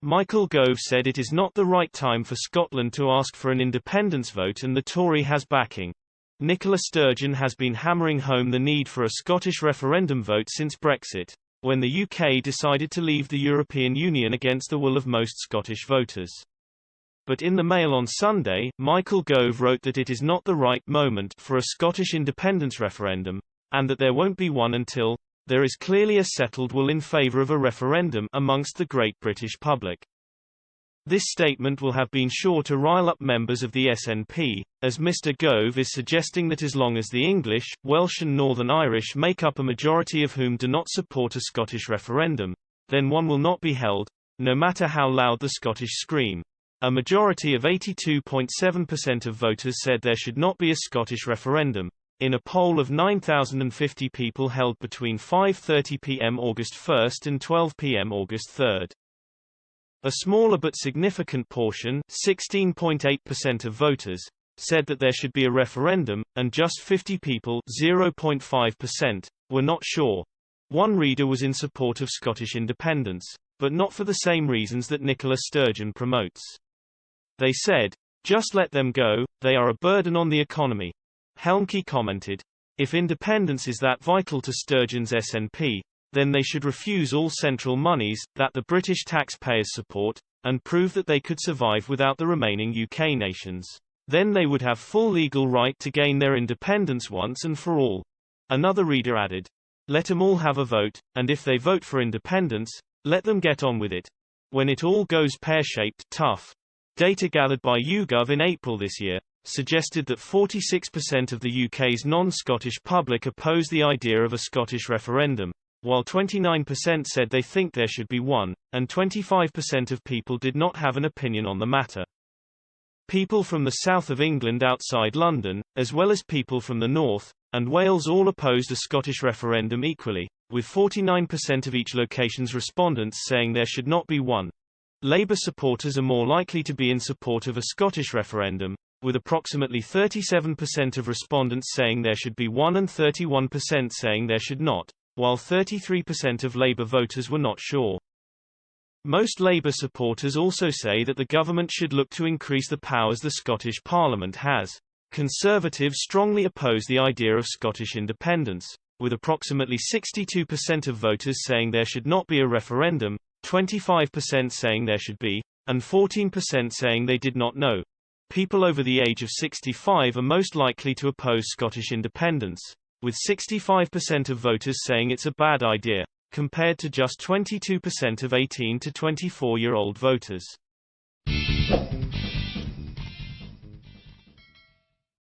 Michael Gove said it is not the right time for Scotland to ask for an independence vote and the Tory has backing. Nicola Sturgeon has been hammering home the need for a Scottish referendum vote since Brexit, when the UK decided to leave the European Union against the will of most Scottish voters. But in the Mail on Sunday, Michael Gove wrote that it is not the right moment for a Scottish independence referendum, and that there won't be one until there is clearly a settled will in favour of a referendum amongst the great British public. This statement will have been sure to rile up members of the SNP, as Mr. Gove is suggesting that as long as the English, Welsh and Northern Irish make up a majority of whom do not support a Scottish referendum, then one will not be held, no matter how loud the Scottish scream. A majority of 82.7% of voters said there should not be a Scottish referendum, in a poll of 9,050 people held between 5:30 p.m. August 1 and 12 p.m. August 3. A smaller but significant portion, 16.8% of voters, said that there should be a referendum, and just 50 people, 0.5%, were not sure. One reader was in support of Scottish independence, but not for the same reasons that Nicola Sturgeon promotes. They said, "Just let them go, they are a burden on the economy." Helmke commented, "If independence is that vital to Sturgeon's SNP, then they should refuse all central monies that the British taxpayers support, and prove that they could survive without the remaining UK nations. Then they would have full legal right to gain their independence once and for all." Another reader added, "Let them all have a vote, and if they vote for independence, let them get on with it. When it all goes pear-shaped, tough." Data gathered by YouGov in April this year suggested that 46% of the UK's non-Scottish public oppose the idea of a Scottish referendum, while 29% said they think there should be one, and 25% of people did not have an opinion on the matter. People from the south of England outside London, as well as people from the north, and Wales all opposed a Scottish referendum equally, with 49% of each location's respondents saying there should not be one. Labour supporters are more likely to be in support of a Scottish referendum, with approximately 37% of respondents saying there should be one and 31% saying there should not, while 33% of Labour voters were not sure. Most Labour supporters also say that the government should look to increase the powers the Scottish Parliament has. Conservatives strongly oppose the idea of Scottish independence, with approximately 62% of voters saying there should not be a referendum, 25% saying there should be, and 14% saying they did not know. People over the age of 65 are most likely to oppose Scottish independence, with 65% of voters saying it's a bad idea, compared to just 22% of 18 to 24-year-old voters.